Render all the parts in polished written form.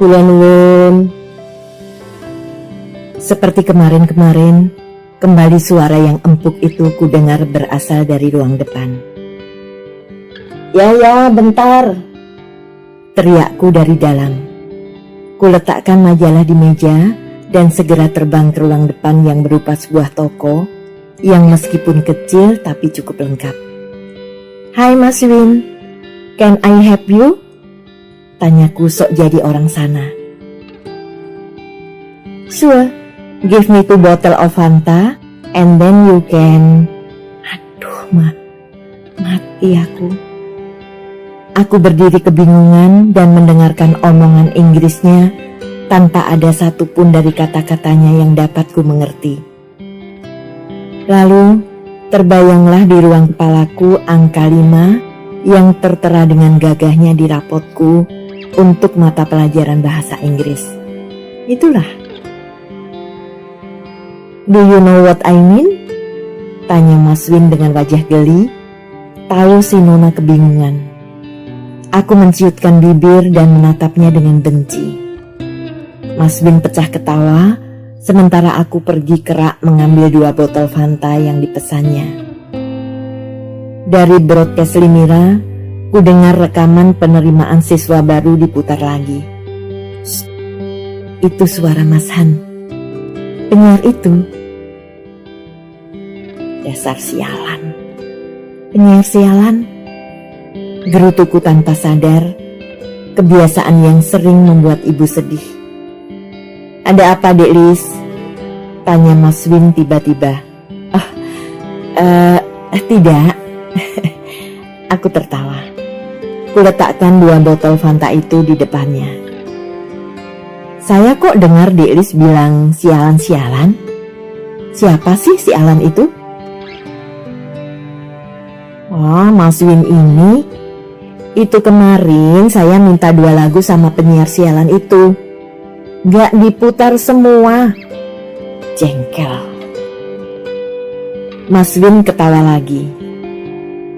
Kula nuwun. Seperti kemarin-kemarin, kembali suara yang empuk itu kudengar berasal dari ruang depan. Ya, bentar, teriakku dari dalam. Kuletakkan majalah di meja dan segera terbang ke ruang depan yang berupa sebuah toko yang meskipun kecil tapi cukup lengkap. Hai Mas Win, can I help you? Tanyaku sok jadi orang sana. Sure, give me 2 bottle of Fanta and then you can... Aduh, mati aku. Aku berdiri kebingungan dan mendengarkan omongan Inggrisnya tanpa ada satupun dari kata-katanya yang dapat ku mengerti. Lalu terbayanglah di ruang kepalaku angka 5 yang tertera dengan gagahnya di rapotku untuk mata pelajaran bahasa Inggris. Itulah. Do you know what I mean? Tanya Mas Win dengan wajah geli. Tahu si Nona kebingungan. Aku menciutkan bibir dan menatapnya dengan benci. Mas Win pecah ketawa, sementara aku pergi kerak mengambil 2 botol Fanta yang dipesannya. Dari broadcast Limira, ku dengar rekaman penerimaan siswa baru diputar lagi. Shh, itu suara Mas Han. Penyiar itu. Dasar sialan. Penyiar sialan. Gerutuku tanpa sadar, kebiasaan yang sering membuat ibu sedih. Ada apa, Dek Lis? Tanya Mas Win tiba-tiba. Tidak. Aku tertawa. Kuletakkan 2 botol Fanta itu di depannya. Saya kok dengar Dek Lis bilang sialan-sialan? Siapa sih sialan itu? Wah, Mas Win ini... Itu kemarin saya minta 2 lagu sama penyiar sialan itu. Gak diputar semua. Jengkel. Mas Win ketawa lagi.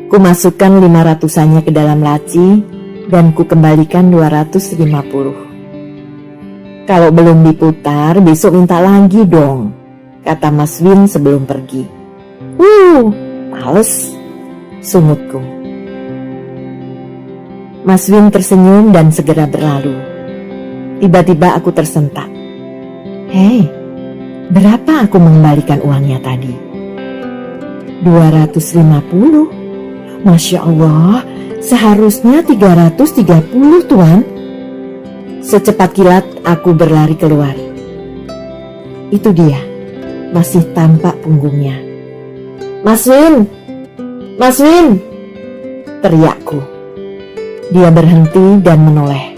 Ku masukkan 500-annya ke dalam laci dan ku kembalikan 250. Kalau belum diputar besok minta lagi dong, kata Mas Win sebelum pergi. Males, sungutku. Mas Win tersenyum dan segera berlalu. Tiba-tiba aku tersentak. Hei, berapa aku mengembalikan uangnya tadi? 250. Masya Allah, seharusnya 330 Tuan. Secepat kilat aku berlari keluar. Itu dia, masih tampak punggungnya. Mas Win! Mas Win! Teriakku. Dia berhenti dan menoleh.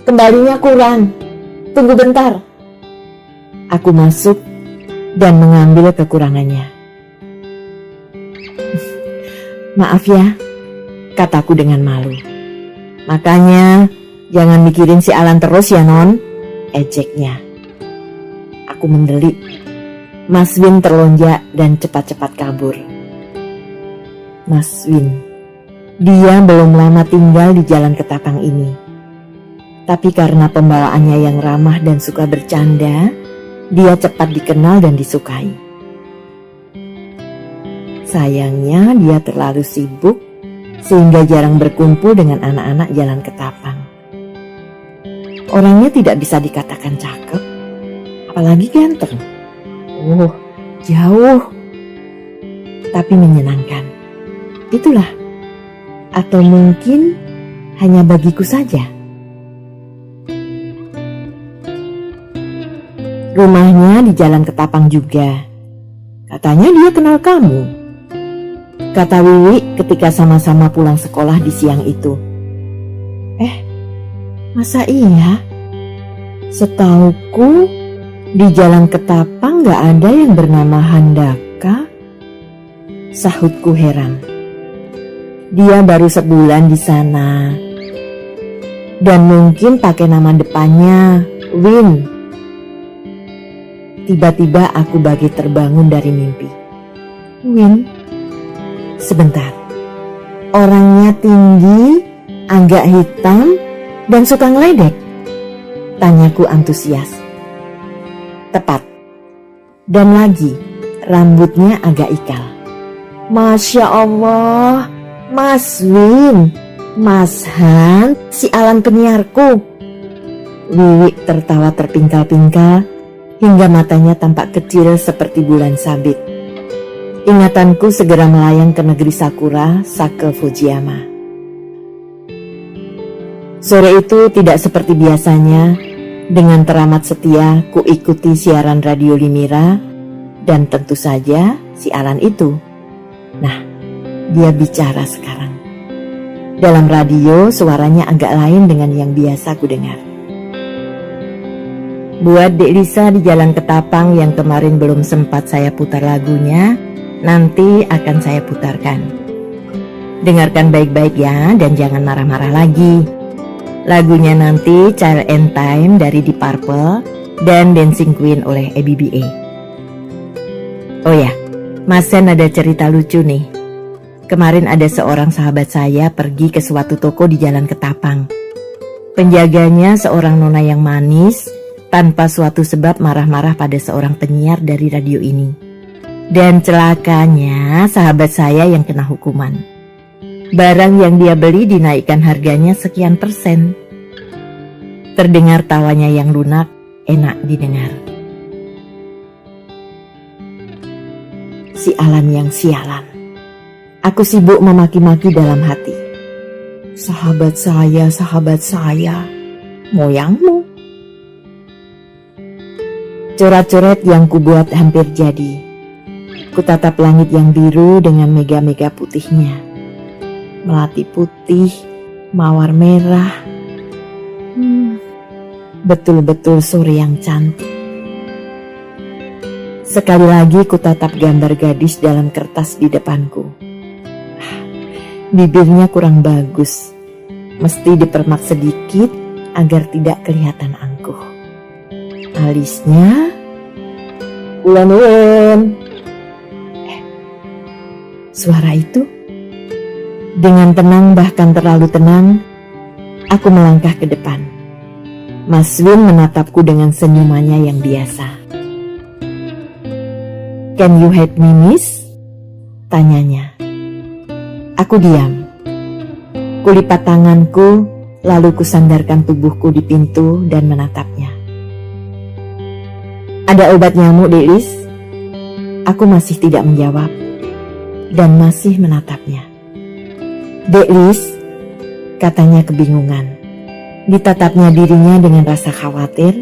Kembalinya kurang. Tunggu bentar. Aku masuk dan mengambil kekurangannya. Maaf ya, kataku dengan malu. Makanya jangan mikirin si Alan terus ya Non, ejeknya. Aku mendelik. Mas Win terlonjak dan cepat-cepat kabur. Mas Win. Dia belum lama tinggal di Jalan Ketapang ini. Tapi karena pembawaannya yang ramah dan suka bercanda, dia cepat dikenal dan disukai. Sayangnya dia terlalu sibuk sehingga jarang berkumpul dengan anak-anak Jalan Ketapang. Orangnya tidak bisa dikatakan cakep, apalagi ganteng. Jauh. Tapi menyenangkan. Itulah. Atau mungkin hanya bagiku saja. Rumahnya di Jalan Ketapang juga. Katanya dia kenal kamu, kata Wiwi ketika sama-sama pulang sekolah di siang itu. Masa iya? Setauku di Jalan Ketapang gak ada yang bernama Handaka, sahutku heran. Dia baru sebulan di sana. Dan mungkin pakai nama depannya Win. Tiba-tiba aku bagai terbangun dari mimpi. Win? Sebentar. Orangnya tinggi, agak hitam, dan suka ngeledek. Tanyaku antusias. Tepat. Dan lagi, rambutnya agak ikal. Masya Allah, Mas Win, Mas Han, si Alan penyiarku. Wiwi tertawa terpingkal-pingkal hingga matanya tampak kecil seperti bulan sabit. Ingatanku segera melayang ke negeri Sakura, Sake Fujiyama. Sore itu tidak seperti biasanya. Dengan teramat setia ku ikuti siaran radio Limira dan tentu saja si Alan itu. Nah, dia bicara sekarang. Dalam radio suaranya agak lain dengan yang biasa ku dengar. Buat Dek Lisa di Jalan Ketapang yang kemarin belum sempat saya putar lagunya, nanti akan saya putarkan. Dengarkan baik-baik ya dan jangan marah-marah lagi. Lagunya nanti Child and Time dari Deep Purple dan Dancing Queen oleh ABBA. Oh ya, Mas Sen ada cerita lucu nih. Kemarin ada seorang sahabat saya pergi ke suatu toko di Jalan Ketapang. Penjaganya seorang nona yang manis, tanpa suatu sebab marah-marah pada seorang penyiar dari radio ini. Dan celakanya sahabat saya yang kena hukuman. Barang yang dia beli dinaikkan harganya sekian %. Terdengar tawanya yang lunak, enak didengar. Si Alan yang sialan. Aku sibuk memaki-maki dalam hati. Sahabat saya, moyangmu. Coret-coret yang kubuat hampir jadi. Kutatap langit yang biru dengan mega-mega putihnya. Melati putih, mawar merah. Betul-betul sore yang cantik. Sekali lagi kutatap gambar gadis dalam kertas di depanku. Bibirnya kurang bagus. Mesti dipermak sedikit agar tidak kelihatan angkuh. Alisnya ulan. Suara itu. Dengan tenang bahkan terlalu tenang, aku melangkah ke depan. Mas Win menatapku dengan senyumannya yang biasa. Can you help me, miss? Tanyanya. Aku diam. Kulipat tanganku, lalu kusandarkan tubuhku di pintu dan menatapnya. Ada obat nyamuk, Dek Lis? Aku masih tidak menjawab dan masih menatapnya. Dek Lis, katanya kebingungan. Ditatapnya dirinya dengan rasa khawatir,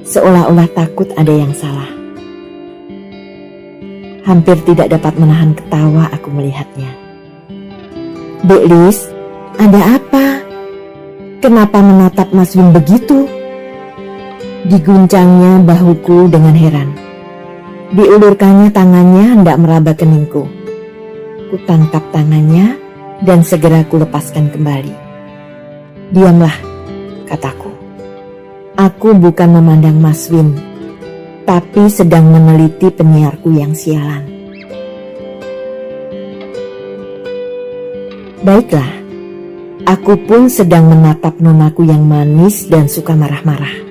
seolah-olah takut ada yang salah. Hampir tidak dapat menahan ketawa aku melihatnya. Dek Lis, ada apa? Kenapa menatap Mas Win begitu? Diguncangnya bahuku dengan heran. Diulurkannya tangannya hendak meraba keningku. Kutangkap tangannya dan segera kulepaskan kembali. Diamlah, kataku. Aku bukan memandang Mas Win, tapi sedang meneliti penyiarku yang sialan. Baiklah, aku pun sedang menatap nonaku yang manis dan suka marah-marah.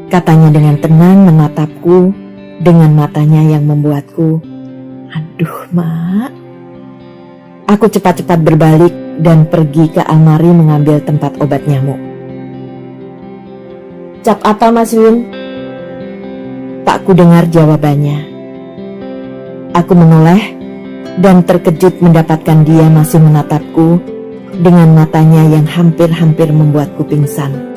Katanya dengan tenang menatapku dengan matanya yang membuatku, aduh mak. Aku cepat-cepat berbalik dan pergi ke almari mengambil tempat obat nyamuk. Cap apa Mas Win? Tak kudengar jawabannya. Aku menoleh dan terkejut mendapatkan dia masih menatapku dengan matanya yang hampir-hampir membuatku pingsan.